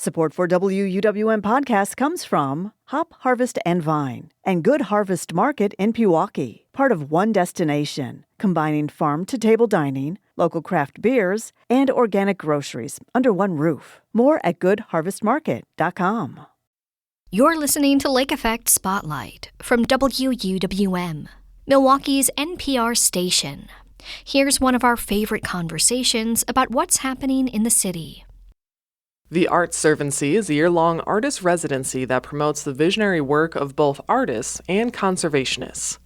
Support for WUWM podcast comes from Hop Harvest and Vine and Good Harvest Market in Pewaukee, part of One Destination, combining farm-to-table dining, local craft beers, and organic groceries under one roof. More at goodharvestmarket.com. You're listening to Lake Effect Spotlight from WUWM, Milwaukee's NPR station. Here's one of our favorite conversations about what's happening in the city. The ARTservancy is a year-long artist residency that promotes the visionary work of both artists and conservationists.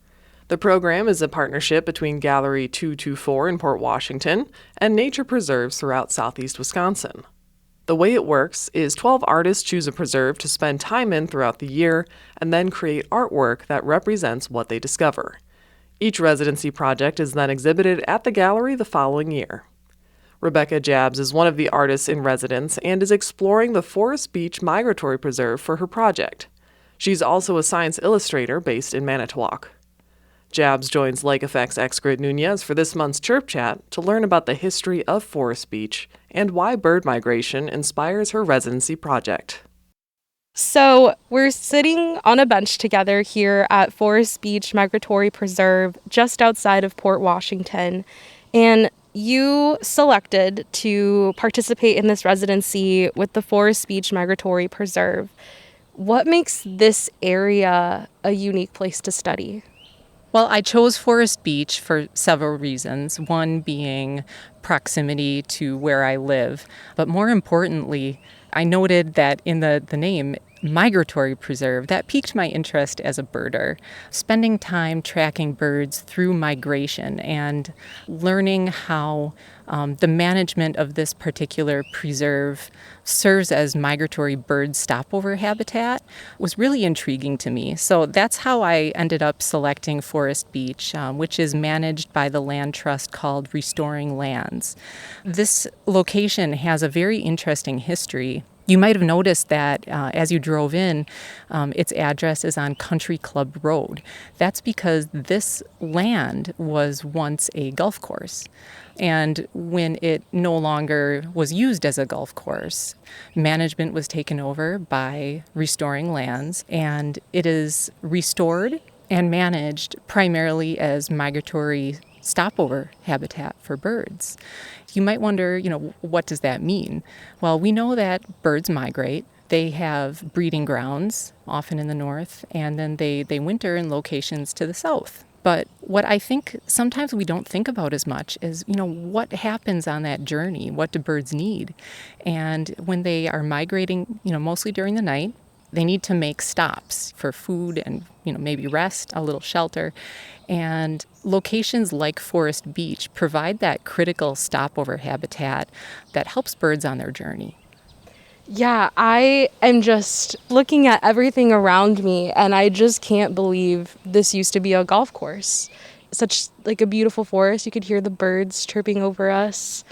The program is a partnership between Gallery 224 in Port Washington and nature preserves throughout southeast Wisconsin. The way it works is 12 artists choose a preserve to spend time in throughout the year and then create artwork that represents what they discover. Each residency project is then exhibited at the gallery the following year. Rebecca Jabs is one of the artists in residence and is exploring the Forest Beach Migratory Preserve for her project. She's also a science illustrator based in Manitowoc. Jabs joins Lake Effect's Xcaret Nuñez for this month's Chirp Chat to learn about the history of Forest Beach and why bird migration inspires her residency project. So we're sitting on a bench together here at Forest Beach Migratory Preserve just outside of Port Washington, and you selected to participate in this residency with the Forest Beach Migratory Preserve. What makes this area a unique place to study? Well, I chose Forest Beach for several reasons, one being proximity to where I live. But more importantly, I noted that in the name, Migratory Preserve, that piqued my interest as a birder. Spending time tracking birds through migration and learning how the management of this particular preserve serves as migratory bird stopover habitat was really intriguing to me. So that's how I ended up selecting Forest Beach, which is managed by the land trust called Restoring Lands. This location has a very interesting history. You might have noticed that as you drove in, its address is on Country Club Road. That's because this land was once a golf course. And when it no longer was used as a golf course, management was taken over by Restoring Lands, and it is restored and managed primarily as migratory stopover habitat for birds. You might wonder, what does that mean? Well, we know that birds migrate. They have breeding grounds, often in the north, and then they winter in locations to the south. But what I think sometimes we don't think about as much is, what happens on that journey? What do birds need? And when they are migrating, mostly during the night, they need to make stops for food and, maybe rest, a little shelter. And locations like Forest Beach provide that critical stopover habitat that helps birds on their journey. Yeah, I am just looking at everything around me, and I just can't believe this used to be a golf course. Such like a beautiful forest. You could hear the birds chirping over us.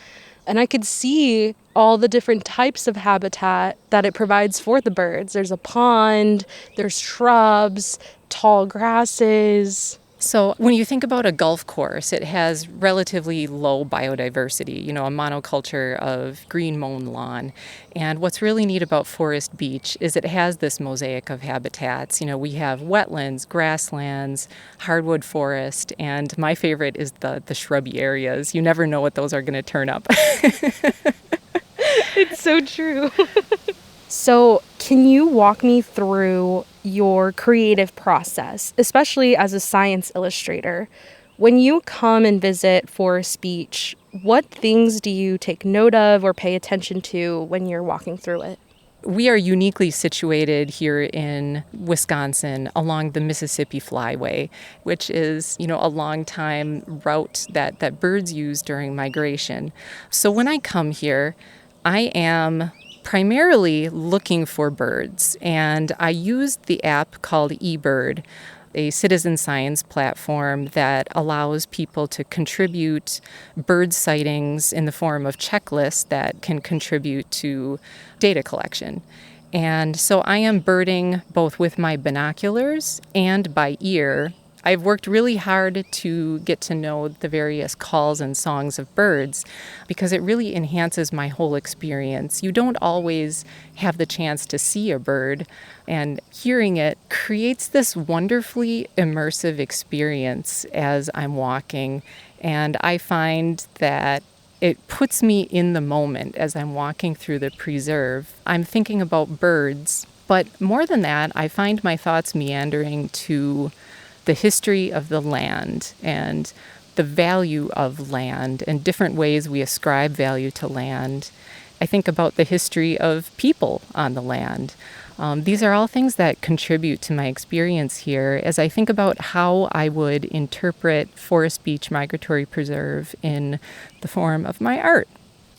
And I could see all the different types of habitat that it provides for the birds. There's a pond, there's shrubs, tall grasses. So when you think about a golf course, it has relatively low biodiversity, a monoculture of green mown lawn. And what's really neat about Forest Beach is it has this mosaic of habitats. We have wetlands, grasslands, hardwood forest, and my favorite is the shrubby areas. You never know what those are going to turn up. It's so true. So can you walk me through your creative process, especially as a science illustrator? When you come and visit Forest Beach, what things do you take note of or pay attention to when you're walking through it? We are uniquely situated here in Wisconsin along the Mississippi Flyway, which is, a long time route that birds use during migration. So when I come here, I am primarily looking for birds, and I used the app called eBird, a citizen science platform that allows people to contribute bird sightings in the form of checklists that can contribute to data collection. And so I am birding both with my binoculars and by ear I've worked really hard to get to know the various calls and songs of birds because it really enhances my whole experience. You don't always have the chance to see a bird, and hearing it creates this wonderfully immersive experience as I'm walking. And I find that it puts me in the moment as I'm walking through the preserve. I'm thinking about birds, but more than that, I find my thoughts meandering to the history of the land and the value of land and different ways we ascribe value to land. I think about the history of people on the land. These are all things that contribute to my experience here as I think about how I would interpret Forest Beach Migratory Preserve in the form of my art.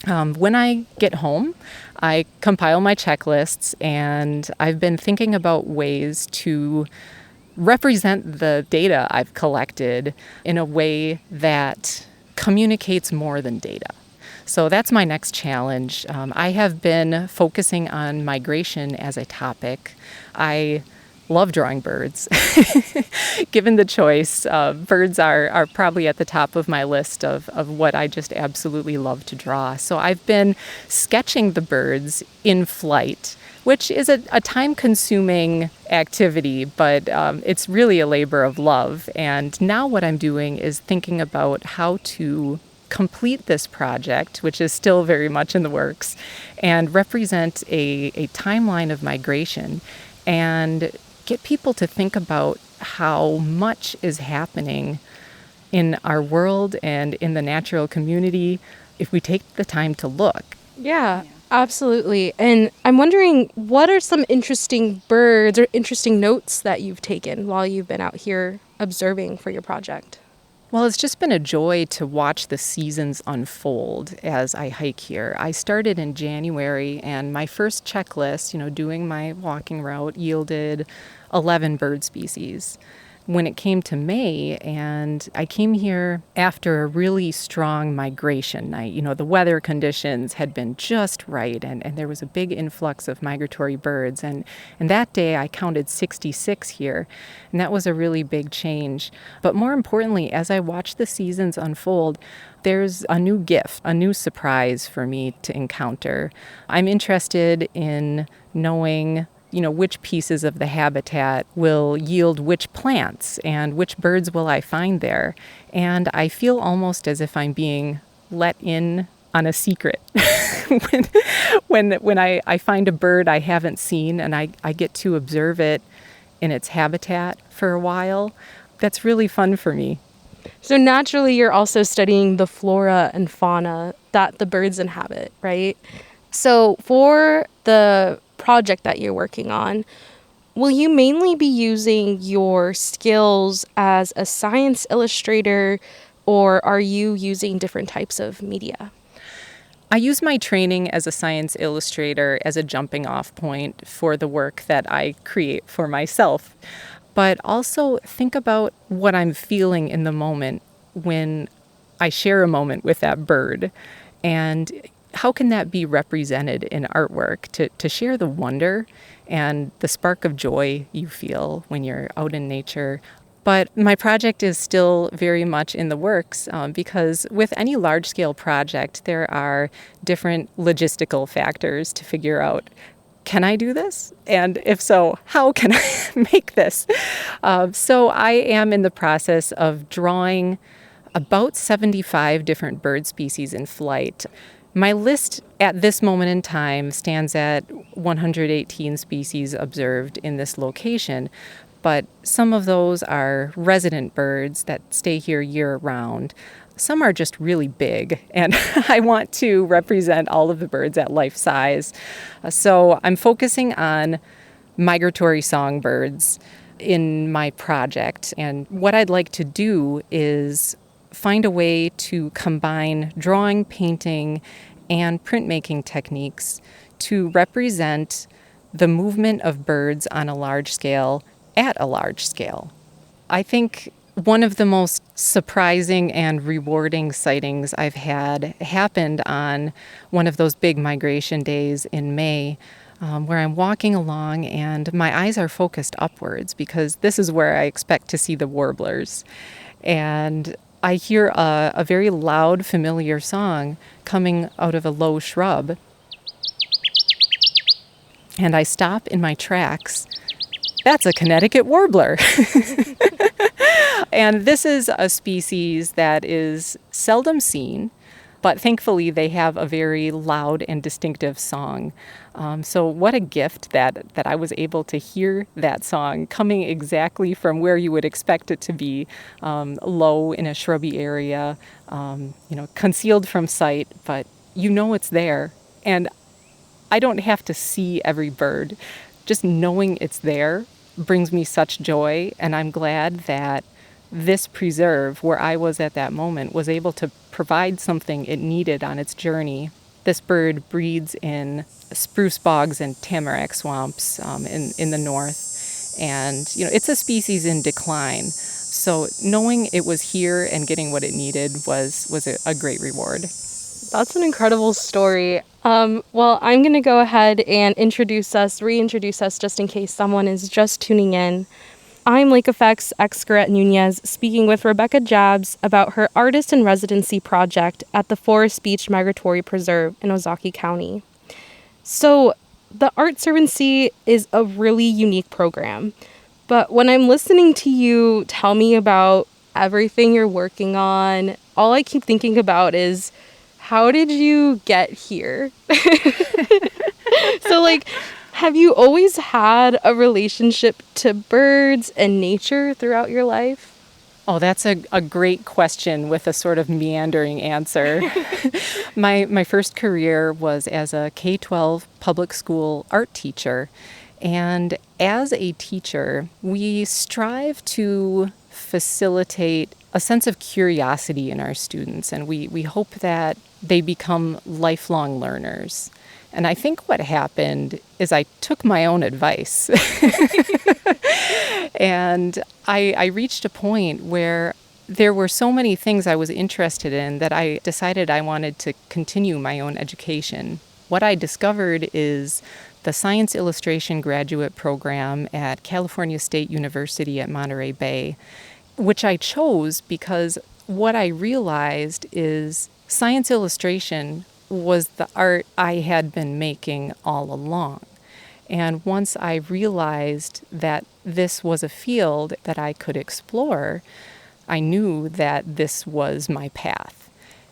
When I get home, I compile my checklists, and I've been thinking about ways to represent the data I've collected in a way that communicates more than data. So that's my next challenge. I have been focusing on migration as a topic. I love drawing birds. Given the choice, birds are probably at the top of my list of what I just absolutely love to draw. So I've been sketching the birds in flight, which is a time-consuming activity, but it's really a labor of love. And now what I'm doing is thinking about how to complete this project, which is still very much in the works, and represent a timeline of migration and get people to think about how much is happening in our world and in the natural community if we take the time to look. Yeah, absolutely. And I'm wondering, what are some interesting birds or interesting notes that you've taken while you've been out here observing for your project? Well, it's just been a joy to watch the seasons unfold as I hike here. I started in January, and my first checklist, doing my walking route, yielded 11 bird species. When it came to May, and I came here after a really strong migration night, the weather conditions had been just right, and there was a big influx of migratory birds. And that day I counted 66 here, and that was a really big change. But more importantly, as I watched the seasons unfold, there's a new gift, a new surprise for me to encounter. I'm interested in knowing which pieces of the habitat will yield which plants and which birds will I find there. And I feel almost as if I'm being let in on a secret when I find a bird I haven't seen and I get to observe it in its habitat for a while. That's really fun for me. So naturally, you're also studying the flora and fauna that the birds inhabit, right? So for the project that you're working on, will you mainly be using your skills as a science illustrator, or are you using different types of media? I use my training as a science illustrator as a jumping off point for the work that I create for myself, but also think about what I'm feeling in the moment when I share a moment with that bird, and how can that be represented in artwork to share the wonder and the spark of joy you feel when you're out in nature. But my project is still very much in the works because with any large-scale project, there are different logistical factors to figure out. Can I do this? And if so, how can I make this? So I am in the process of drawing about 75 different bird species in flight. My list at this moment in time stands at 118 species observed in this location, but some of those are resident birds that stay here year-round. Some are just really big, and I want to represent all of the birds at life size. So I'm focusing on migratory songbirds in my project, and what I'd like to do is find a way to combine drawing, painting, and printmaking techniques to represent the movement of birds on a large scale at a large scale. I think one of the most surprising and rewarding sightings I've had happened on one of those big migration days in May. where I'm walking along and my eyes are focused upwards because this is where I expect to see the warblers. And I hear a very loud, familiar song coming out of a low shrub. And I stop in my tracks. That's a Connecticut warbler. And this is a species that is seldom seen, but thankfully they have a very loud and distinctive song. So what a gift that I was able to hear that song coming exactly from where you would expect it to be, low in a shrubby area, concealed from sight, but you know it's there. And I don't have to see every bird. Just knowing it's there brings me such joy, and I'm glad that this preserve, where I was at that moment, was able to provide something it needed on its journey. This bird breeds in spruce bogs and tamarack swamps in the north, and it's a species in decline. So knowing it was here and getting what it needed was a great reward. That's an incredible story. Well, I'm going to go ahead and reintroduce us just in case someone is just tuning in. I'm Lake Effect's Xcaret Nuñez, speaking with Rebecca Jabs about her artist in residency project at the Forest Beach Migratory Preserve in Ozaukee County. So, the ARTservancy is a really unique program, but when I'm listening to you tell me about everything you're working on, all I keep thinking about is, how did you get here? So, have you always had a relationship to birds and nature throughout your life? Oh, that's a great question with a sort of meandering answer. My first career was as a K-12 public school art teacher. And as a teacher, we strive to facilitate a sense of curiosity in our students, and we hope that they become lifelong learners. And I think what happened is I took my own advice. And I reached a point where there were so many things I was interested in that I decided I wanted to continue my own education. What I discovered is the Science Illustration graduate program at California State University at Monterey Bay, which I chose because what I realized is science illustration was the art I had been making all along. And once I realized that this was a field that I could explore, I knew that this was my path.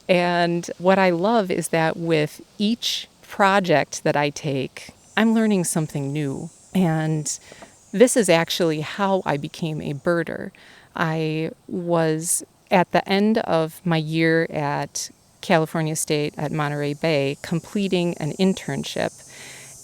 And what I love is that with each project that I take, I'm learning something new. And this is actually how I became a birder. I was at the end of my year at California State at Monterey Bay completing an internship.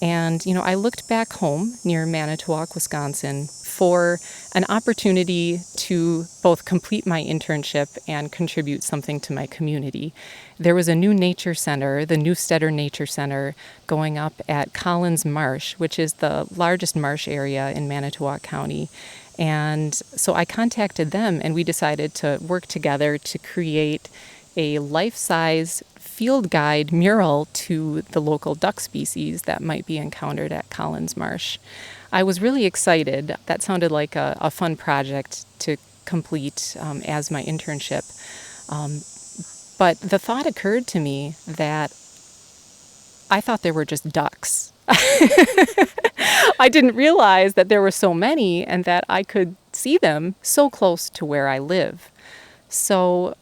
And, I looked back home near Manitowoc, Wisconsin for an opportunity to both complete my internship and contribute something to my community. There was a new nature center, the Newstetter Nature Center, going up at Collins Marsh, which is the largest marsh area in Manitowoc County. And so I contacted them and we decided to work together to create a life-size field guide mural to the local duck species that might be encountered at Collins Marsh. I was really excited. That sounded like a fun project to complete as my internship. But the thought occurred to me that I thought there were just ducks. I didn't realize that there were so many and that I could see them so close to where I live. So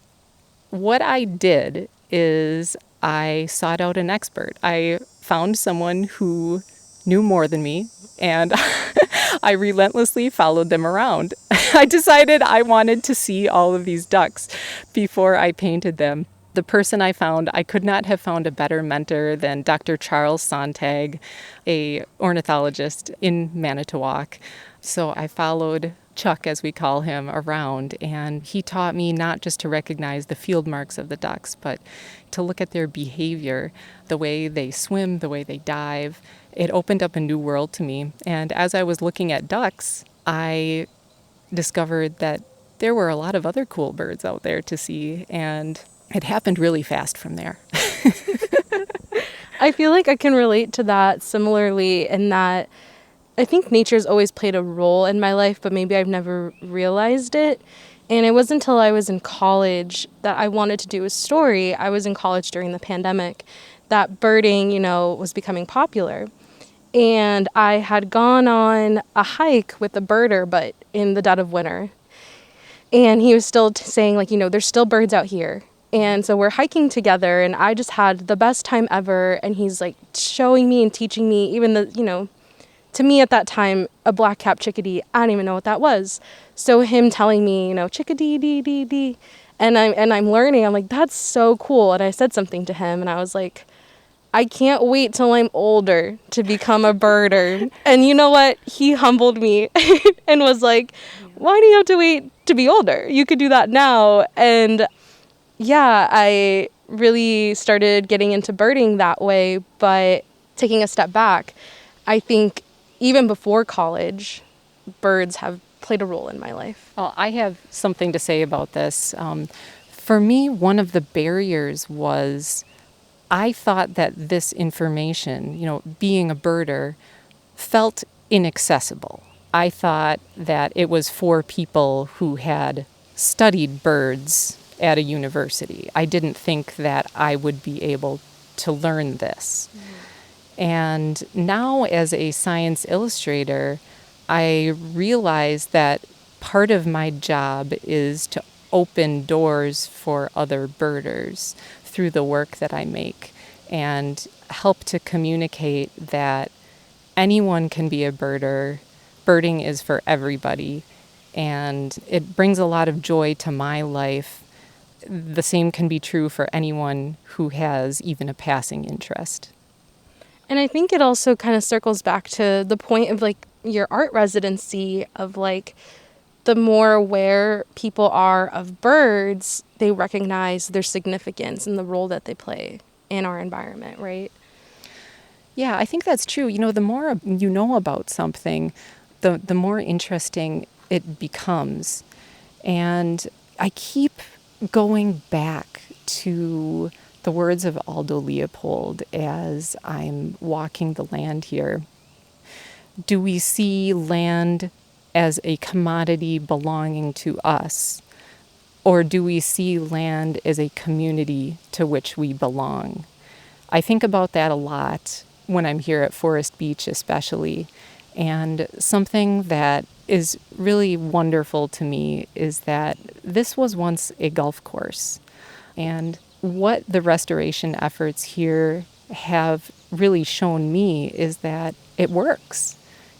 what I did is I sought out an expert. I found someone who knew more than me, and I relentlessly followed them around. I decided I wanted to see all of these ducks before I painted them. The person I found, I could not have found a better mentor than Dr. Charles Sontag, a ornithologist in Manitowoc. So I followed Chuck, as we call him, around, and he taught me not just to recognize the field marks of the ducks, but to look at their behavior, the way they swim, the way they dive. It opened up a new world to me. And as I was looking at ducks, I discovered that there were a lot of other cool birds out there to see, and it happened really fast from there. I feel like I can relate to that similarly in that I think nature's always played a role in my life, but maybe I've never realized it. And it wasn't until I was in college that I wanted to do a story. I was in college during the pandemic that birding, was becoming popular. And I had gone on a hike with a birder, but in the dead of winter. And he was still saying, there's still birds out here. And so we're hiking together, and I just had the best time ever. And he's like showing me and teaching me, even to me at that time, a black-capped chickadee, I didn't even know what that was. So him telling me, chickadee, dee, dee, dee, and I'm learning. I'm like, that's so cool. And I said something to him, and I was like, I can't wait till I'm older to become a birder. And you know what? He humbled me and was like, why do you have to wait to be older? You could do that now. And yeah, I really started getting into birding that way. But taking a step back, I think even before college, birds have played a role in my life. Well, I have something to say about this. For me, one of the barriers was I thought that this information, being a birder, felt inaccessible. I thought that it was for people who had studied birds at a university. I didn't think that I would be able to learn this. Mm-hmm. And now as a science illustrator, I realize that part of my job is to open doors for other birders through the work that I make and help to communicate that anyone can be a birder. Birding is for everybody, and it brings a lot of joy to my life. The same can be true for anyone who has even a passing interest. And I think it also kind of circles back to the point of your art residency of the more aware people are of birds, they recognize their significance and the role that they play in our environment, right? Yeah, I think that's true. The more you know about something, the more interesting it becomes. And I keep going back to the words of Aldo Leopold as I'm walking the land here. Do we see land as a commodity belonging to us, or do we see land as a community to which we belong? I think about that a lot when I'm here at Forest Beach especially, and something that is really wonderful to me is that this was once a golf course, and what the restoration efforts here have really shown me is that it works.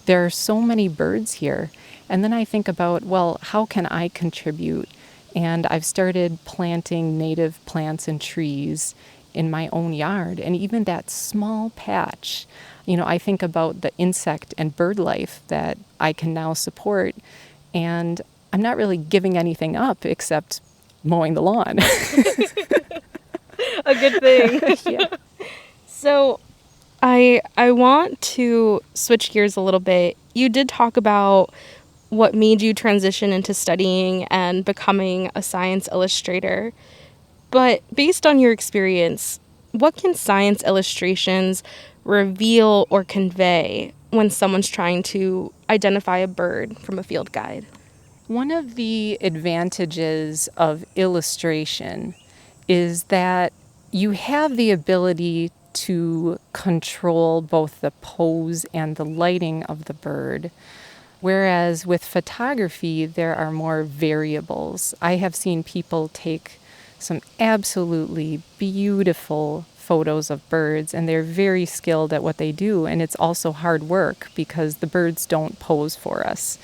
There are so many birds here. And then I think about, well, how can I contribute? And I've started planting native plants and trees in my own yard. And even that small patch, I think about the insect and bird life that I can now support. And I'm not really giving anything up except mowing the lawn. A good thing. Yeah. So I want to switch gears a little bit. You did talk about what made you transition into studying and becoming a science illustrator. But based on your experience, what can science illustrations reveal or convey when someone's trying to identify a bird from a field guide? One of the advantages of illustration is that you have the ability to control both the pose and the lighting of the bird. Whereas with photography, there are more variables. I have seen people take some absolutely beautiful photos of birds, and they're very skilled at what they do. And it's also hard work because the birds don't pose for us.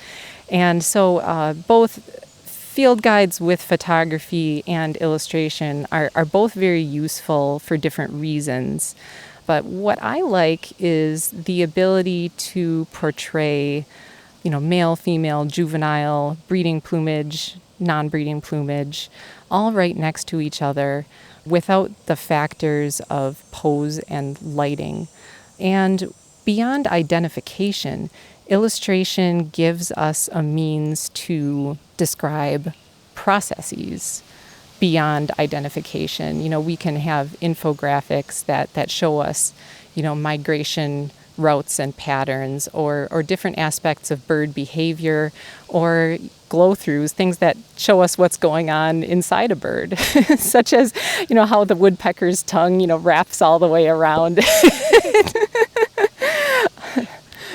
And so both field guides with photography and illustration are both very useful for different reasons. But what I like is the ability to portray male, female, juvenile, breeding plumage, non-breeding plumage, all right next to each other without the factors of pose and lighting. And beyond identification, illustration gives us a means to describe processes beyond identification. We can have infographics that show us, migration routes and patterns, or different aspects of bird behavior, or glow-throughs, things that show us what's going on inside a bird, such as, how the woodpecker's tongue, wraps all the way around.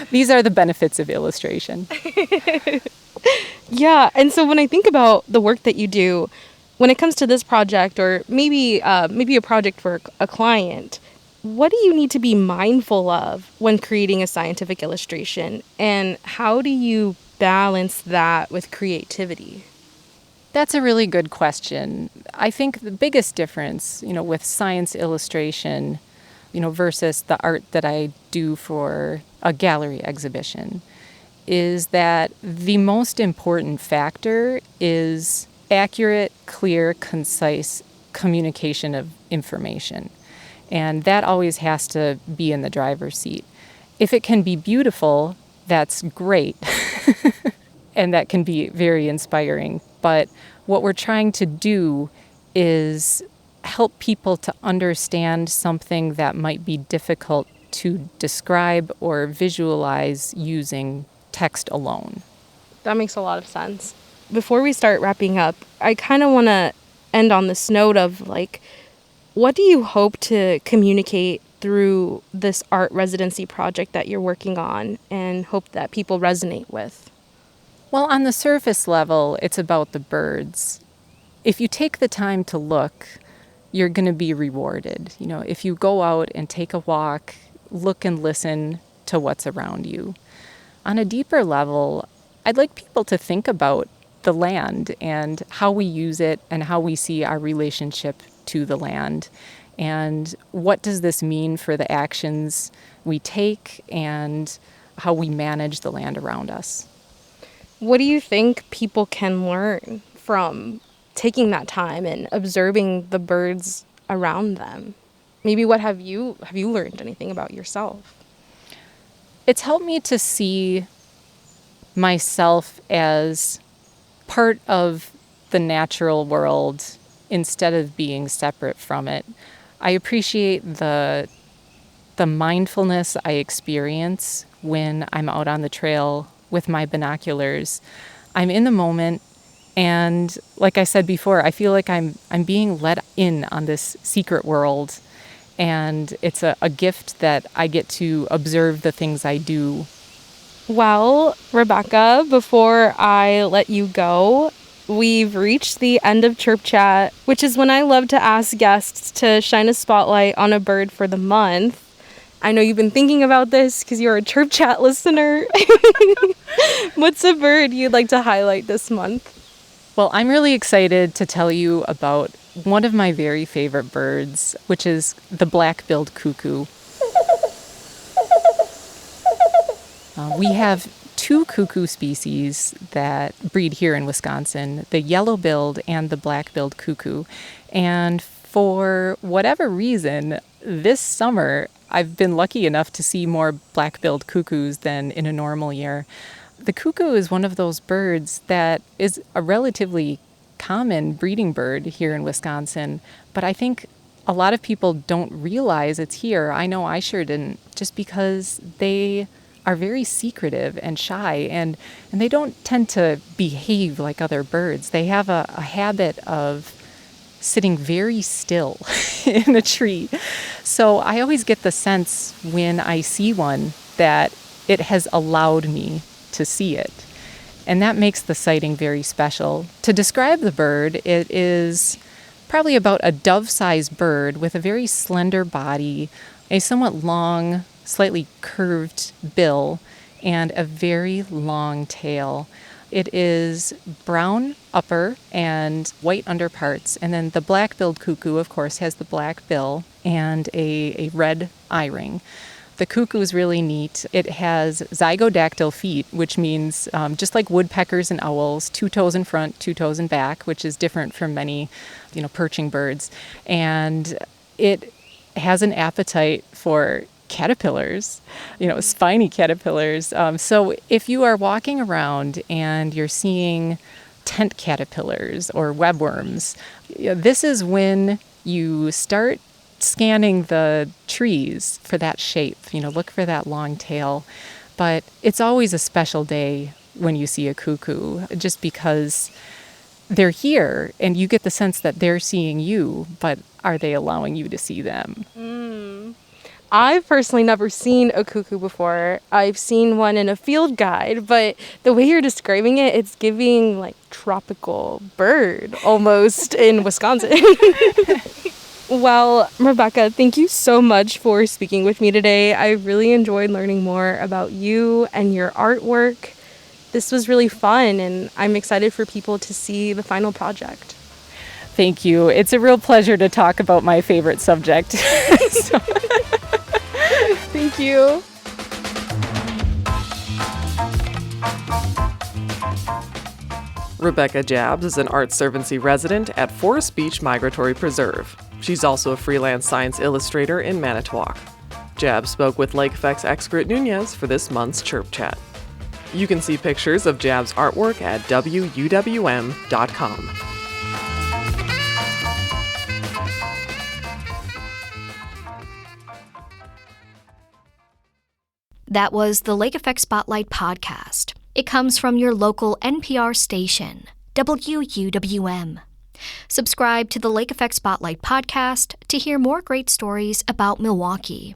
These are the benefits of illustration. Yeah, and so when I think about the work that you do, when it comes to this project, or maybe a project for a client, what do you need to be mindful of when creating a scientific illustration, and how do you balance that with creativity? That's a really good question. I think the biggest difference, with science illustration, versus the art that I do for a gallery exhibition, is that the most important factor is accurate, clear, concise communication of information. And that always has to be in the driver's seat. If it can be beautiful, that's great. And that can be very inspiring. But what we're trying to do is help people to understand something that might be difficult to describe or visualize using text alone. That makes a lot of sense. Before we start wrapping up, I kind of want to end on this note of what do you hope to communicate through this art residency project that you're working on, and hope that people resonate with? Well, on the surface level, it's about the birds. If you take the time to look, you're going to be rewarded. If you go out and take a walk, look and listen to what's around you. On a deeper level, I'd like people to think about the land and how we use it and how we see our relationship to the land. And what does this mean for the actions we take and how we manage the land around us? What do you think people can learn from taking that time and observing the birds around them? Maybe have you learned anything about yourself? It's helped me to see myself as part of the natural world instead of being separate from it. I appreciate the mindfulness I experience when I'm out on the trail with my binoculars. I'm in the moment, and like I said before, I feel like I'm being let in on this secret world, and it's a gift that I get to observe the things I do. Well, Rebecca, before I let you go, we've reached the end of Chirp Chat, which is when I love to ask guests to shine a spotlight on a bird for the month. I know you've been thinking about this because you're a Chirp Chat listener. What's a bird you'd like to highlight this month? Well, I'm really excited to tell you about one of my very favorite birds, which is the black-billed cuckoo. We have two cuckoo species that breed here in Wisconsin, the yellow-billed and the black-billed cuckoo. And for whatever reason, this summer, I've been lucky enough to see more black-billed cuckoos than in a normal year. The cuckoo is one of those birds that is a relatively common breeding bird here in Wisconsin, but I think a lot of people don't realize it's here. I know I sure didn't, just because they are very secretive and shy, and they don't tend to behave like other birds. They have a habit of sitting very still in a tree. So I always get the sense when I see one that it has allowed me to see it. And that makes the sighting very special. To describe the bird, it is probably about a dove-sized bird with a very slender body, a somewhat long, slightly curved bill, and a very long tail. It is brown upper and white underparts, and then the black-billed cuckoo, of course, has the black bill and a red eye ring. The cuckoo is really neat. It has zygodactyl feet, which means just like woodpeckers and owls, 2 toes in front, 2 toes in back, which is different from many, perching birds. And it has an appetite for caterpillars, spiny caterpillars. So if you are walking around and you're seeing tent caterpillars or webworms. This is when you start scanning the trees for that shape, look for that long tail. But it's always a special day when you see a cuckoo, just because they're here and you get the sense that they're seeing you, but are they allowing you to see them? I've personally never seen a cuckoo before. I've seen one in a field guide, but the way you're describing it, it's giving like tropical bird almost in Wisconsin. Well, Rebecca, thank you so much for speaking with me today. I really enjoyed learning more about you and your artwork. This was really fun, and I'm excited for people to see the final project. Thank you. It's a real pleasure to talk about my favorite subject. Thank you. Rebecca Jabs is an ARTservancy resident at Forest Beach Migratory Preserve. She's also a freelance science illustrator in Manitowoc. Jabs spoke with Lake Effect's Xcaret Nuñez for this month's Chirp Chat. You can see pictures of Jabs' artwork at wuwm.com. That was the Lake Effect Spotlight podcast. It comes from your local NPR station, WUWM. Subscribe to the Lake Effect Spotlight podcast to hear more great stories about Milwaukee.